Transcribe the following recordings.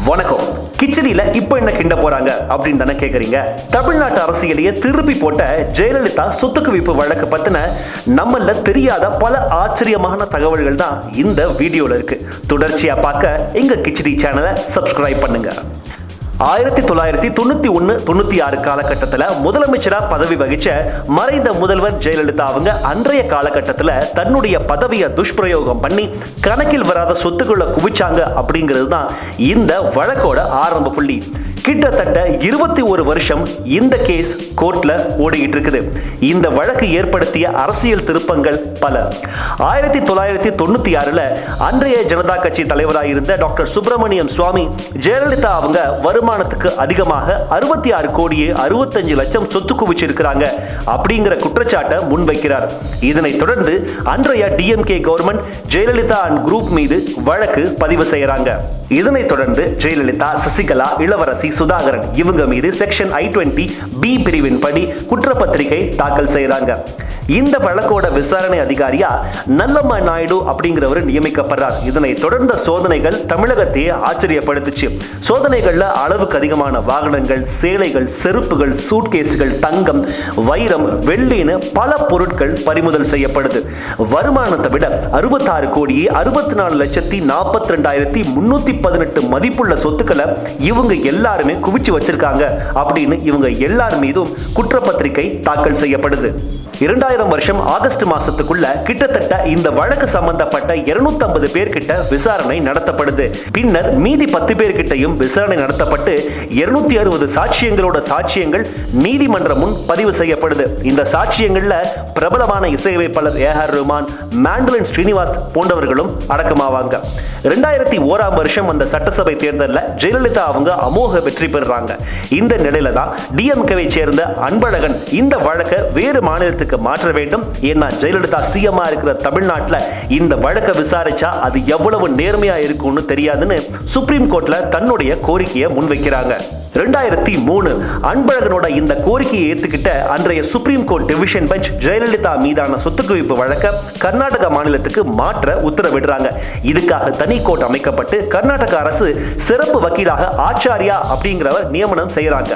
வணக்கம். கிச்சடியில இப்ப என்ன கிண்ட போறாங்க அப்படின்னு தானே கேக்குறீங்க. தமிழ்நாட்டு அரசியலையே திருப்பி போட்ட ஜெயலலிதா சொத்து குவிப்பு வழக்கு பத்தின நம்மள தெரியாத பல ஆச்சரியமான தகவல்கள் தான் இந்த வீடியோல இருக்கு. தொடர்ச்சியா பார்க்க எங்க கிச்சடி சேனலை சப்ஸ்கிரைப் பண்ணுங்க. 1991-96 காலகட்டத்தில் முதலமைச்சரா பதவி வகிச்ச மறைந்த முதல்வர் ஜெயலலிதா அவங்க அன்றைய காலகட்டத்தில் தன்னுடைய பதவியை துஷ்பிரயோகம் பண்ணி கணக்கில் வராத சொத்துக்களை குவிச்சாங்க அப்படிங்கிறது தான் இந்த வழக்கோட ஆரம்ப புள்ளி. கிட்டத்தட்ட 21 வருஷம் இந்த கேஸ் கோர்ட்ல ஓடிக்கிட்டு இருக்குது. இந்த வழக்கு ஏற்படுத்திய அரசியல் திருப்பங்கள் பல. 1996ல அன்றைய ஜனதா கட்சி தலைவராக இருந்த டாக்டர் சுப்பிரமணியம் சுவாமி ஜெயலலிதா அவங்க வருமானத்துக்கு அதிகமாக 66 கோடியே 65 லட்சம் சொத்து குவிச்சிருக்கிறாங்க அப்படிங்கிற குற்றச்சாட்டை முன்வைக்கிறார். இதனைத் தொடர்ந்து அன்றைய DMK government Jayalalithaa and group மீது வழக்கு பதிவு செய்யறாங்க. இதனைத் தொடர்ந்து ஜெயலலிதா, சசிகலா, இளவரசி, சுதாகரன் இவங்க மீது செக்ஷன் I-20B பிரிவின் படி குற்றப்பத்திரிகை தாக்கல் செய்யறாங்க. இந்த வழக்கோட விசாரணை அதிகாரியா நல்லம்மா நாயுடு அப்படிங்கிறவர் நியமிக்கப்படுறார். இதனை தொடர்ந்த சோதனைகள் தமிழகத்தையே ஆச்சரியப்படுத்துச்சு. சோதனைகள்ல அளவுக்கு அதிகமான வாகனங்கள், சேலைகள், செருப்புகள், சூட்கேஸ்கள், தங்கம், வைரம், வெள்ளின்னு பல பொருட்கள் பறிமுதல் செய்யப்படுது. வருமானத்தை விட 66 கோடியே 64 லட்சத்தி 42,318 மதிப்புள்ள சொத்துக்களை இவங்க எல்லாருமே குவிச்சு வச்சிருக்காங்க அப்படின்னு இவங்க எல்லார் மீதும் குற்றப்பத்திரிகை தாக்கல் செய்யப்படுது. 2000 வருஷம் ஆகஸ்ட் மாசத்துக்குள்ள கிட்டத்தட்ட இந்த வழக்கு சம்பந்தப்பட்ட 250 பேர்கிட்ட விசாரணை நடத்தப்படுது. பின்னர் மீதி 10 பேர்கிட்டையும் விசாரணை நடத்தப்பட்டு 260 சாட்சியங்களோட சாட்சியங்கள் நீதிமன்றம் முன் பதிவு செய்யப்படுது. இந்த சாட்சியங்கள்ல பிரபலமான இசையமைப்பாளர் ஏஆர் ரஹ்மான், மாண்டலின் ஸ்ரீனிவாஸ் போன்றவர்களும் அடக்கமாவாங்க. 2001 வருஷம் அந்த சட்டசபை தேர்தலில் ஜெயலலிதா அவங்க அமோக வெற்றி பெறுறாங்க. இந்த நிலையில தான் டிஎம்கேவை சேர்ந்த அன்பழகன் இந்த வழக்கை வேறு மாநிலத்துக்கு மாற்ற வேண்டும், ஏன்னா ஜெயலலிதா சிஎம்மா இருக்கிற தமிழ்நாட்டில் இந்த வழக்கை விசாரிச்சா அது எவ்வளவு நேர்மையா இருக்கும்னு தெரியாதுன்னு சுப்ரீம் கோர்ட்ல தன்னுடைய கோரிக்கையை முன்வைக்கிறாங்க. 2003 அன்பழகனோட இந்த கோரிக்கையை ஏத்துக்கிட்ட அன்றைய supreme court division bench Jayalalithaa மீதான சொத்து குவிப்பு வழக்க கர்நாடக மாநிலத்துக்கு மாற்ற உத்தரவிடுறாங்க. இதுக்காக தனி கோர்ட் அமைக்கப்பட்டு கர்நாடக அரசு சிறப்பு வக்கீலாக ஆச்சாரியா அப்படிங்கிறவர் நியமனம் செய்யறாங்க.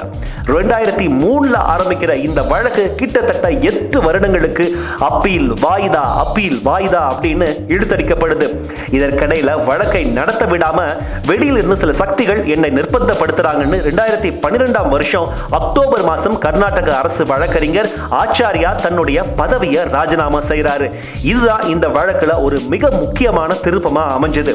2003 ஆரம்பிக்கிற இந்த வழக்கு கிட்டத்தட்ட 8 வருடங்களுக்கு அப்பீல் வாய்தா அப்படின்னு இழுத்தடிக்கப்படுது. இதற்கிடையில வழக்கை நடத்த விடாம வெளியில் இருந்து சில சக்திகள் என்னை நிர்பந்தப்படுத்துறாங்கன்னு 2012 வருஷம் அக்டோபர் மாசம் கர்நாடக அரசு வழக்கறிஞர் ஆச்சாரியா தன்னுடைய பதவியை ராஜினாமா செய்யறாரு. இதுதான் இந்த வழக்குல ஒரு மிக முக்கியமான திருப்பமா அமைஞ்சது.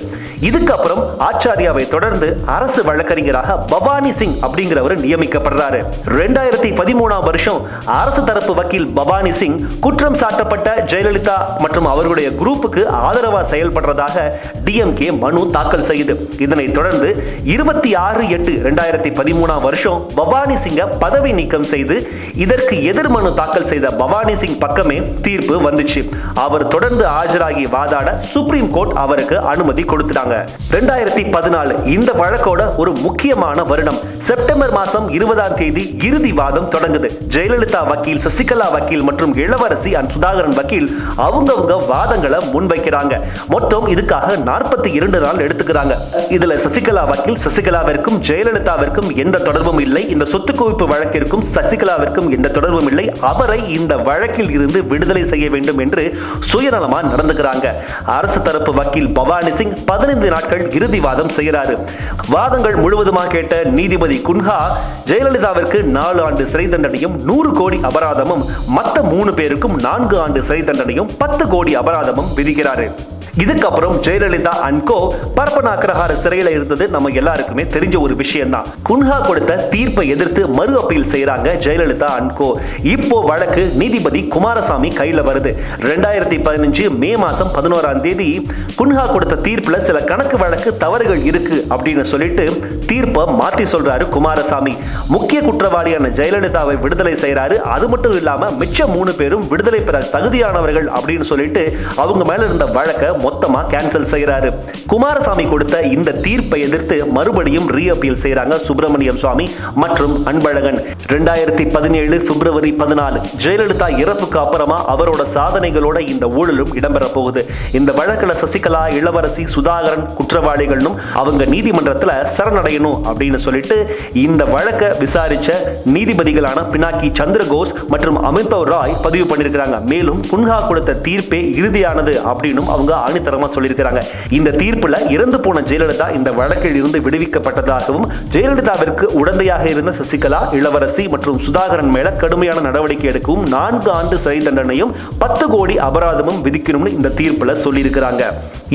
இதுக்கப்புறம் ஆச்சாரியாவை தொடர்ந்து அரசு வழக்கறிஞராக பவானி சிங் அப்படிங்கிறவர் நியமிக்கப்படுறாரு. 2013 வருஷம் அரசு தரப்பு வக்கீல் பவானி சிங் குற்றம் சாட்டப்பட்ட ஜெயலலிதா மற்றும் அவர்களுடைய குரூப்புக்கு ஆதரவா செயல்படுறதாக டிஎம்கே மனு தாக்கல் செய்யுது. இதனைத் தொடர்ந்து 26/8/2013 வருஷம் பவானி சிங்க பதவி நீக்கம் செய்து இதற்கு எதிர் மனு தாக்கல் செய்த பவானி சிங் பக்கமே தீர்ப்பு வந்துச்சு. அவர் தொடர்ந்து ஆஜராகி வாதாட சுப்ரீம் கோர்ட் அவருக்கு அனுமதி கொடுத்துட்டாங்க. 2014 இந்த வழக்கோட ஒரு முக்கியமான வருடம். செப்டம்பர் மாசம் 20ஆம் தேதி இறுதி வாதம் தொடங்குது. ஜெயலலிதா வக்கீல், சசிகலா வக்கீல் மற்றும் இளவரசி அண்ட் சுதாகரன் வக்கீல் அவங்கவங்க வாதங்களை முன்வைக்கிறாங்க. மொத்தம் இதுக்காக 42 நாள் எடுத்துக்கிறாங்க. இதுல சசிகலா வக்கீல் சசிகலாவிற்கும் ஜெயலலிதாவிற்கும் எந்த தொடர்பும் இல்லை, இந்த சொத்து குவிப்பு வழக்கிற்கும் சசிகலாவிற்கும் எந்த தொடர்பும் இல்லை, அவரை இந்த வழக்கில் இருந்து விடுதலை செய்ய வேண்டும் என்று சுயநலமா நடந்துக்கிறாங்க. அரசு தரப்பு வக்கீல் பவானி சிங் 15 நாட்கள் இறுதி வாதம் செய்கிறாரு. வாதங்கள் முழுவதுமாக கேட்ட நீதிபதி குன்ஹா ஜெயலலிதாவிற்கு 4 ஆண்டு சிறை தண்டனையும் 100 கோடி அபராதமும், மற்ற 3 பேருக்கும் 4 ஆண்டு சிறை தண்டனையும் 10 கோடி அபராதமும் விதிக்கிறாரு. இதுக்கப்புறம் ஜெயலலிதா அண்ட் கோ பரப்பன அக்ரஹார சிறையில இருந்தது நம்ம எல்லாருக்குமே தெரிஞ்ச ஒரு விஷயம் தான். குன்ஹா கொடுத்த தீர்ப்பை எதிர்த்து மறு அப்பீல் செய்யறாங்க ஜெயலலிதா அண்ட் கோ. இப்போ வழக்கு நீதிபதி குமாரசாமி கையில வருது. 2015 மே மாசம் 11ஆம் தேதி குன்ஹா கொடுத்த தீர்ப்புல சில கணக்கு வழக்கு தவறுகள் இருக்கு அப்படின்னு சொல்லிட்டு தீர்ப்பை மாத்தி சொல்றாரு குமாரசாமி. முக்கிய குற்றவாளியான ஜெயலலிதாவை விடுதலை செய்யறாரு. அது மட்டும் இல்லாம மிச்ச 3 பேரும் விடுதலை பெற தகுதியானவர்கள் அப்படின்னு சொல்லிட்டு அவங்க மேல இருந்த வழக்க மொத்தமா கேன்சல் செய்யறாரு. குமாரசாமி கொடுத்த இந்த தீர்ப்பை எதிர்த்து மறுபடியும் ரீஅப்பீல் செய்யறாங்க சுப்பிரமணியம் சுவாமி மற்றும் அன்பழகன். 2017 பிப்ரவரி 14 ஜெயலலிதா இறப்புக்கு அப்புறமா அவரோட சாதனைகளோட இந்த ஊழலும் இடம்பெற போகுது. இந்த வழக்குல சசிகலா, இளவரசி, சுதாகரன் குற்றவாளிகளும் அவங்க நீதிமன்றத்தில் சரணடையணும் அப்படின்னு சொல்லிட்டு இந்த வழக்கை விசாரிச்ச நீதிபதிகளான பினாக்கி சந்திரகோஸ் மற்றும் அமிர்தவ் ராய் பதிவு பண்ணியிருக்கிறாங்க. மேலும் புன்ஹா கொடுத்த தீர்ப்பே இறுதியானது அப்படின்னு அவங்க ஆணித்தரமா சொல்லியிருக்கிறாங்க. இந்த தீர்ப்புல இறந்து போன ஜெயலலிதா இந்த வழக்கில் இருந்து விடுவிக்கப்பட்டதாகவும் ஜெயலலிதாவிற்கு உடந்தையாக இருந்த சசிகலா, இளவரசி மற்றும் சுதாகரன் மேல கடுமையான நடவடிக்கை எடுக்கவும் 4 ஆண்டு சிறை தண்டனையும் 10 கோடி அபராதமும் விதிக்கணும்னு இந்த தீர்ப்புல சொல்லியிருக்கிறாங்க.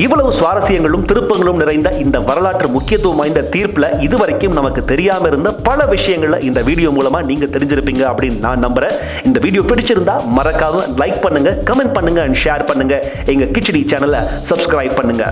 இவ்வளவு சுவாரஸ்யங்களும் திருப்பங்களும் நிறைந்த இந்த வரலாற்று முக்கியத்துவம் வாய்ந்த தீர்ப்புல இதுவரைக்கும் நமக்கு தெரியாம இருந்த பல விஷயங்களை இந்த வீடியோ மூலமா நீங்க தெரிஞ்சிருப்பீங்க அப்படின்னு நான் நம்புறேன். இந்த வீடியோ பிடிச்சிருந்தா மறக்காம லைக் பண்ணுங்க, கமெண்ட் பண்ணுங்க, ஷேர் பண்ணுங்க. எங்க கிச்சடி சேனலை சப்ஸ்கிரைப் பண்ணுங்க.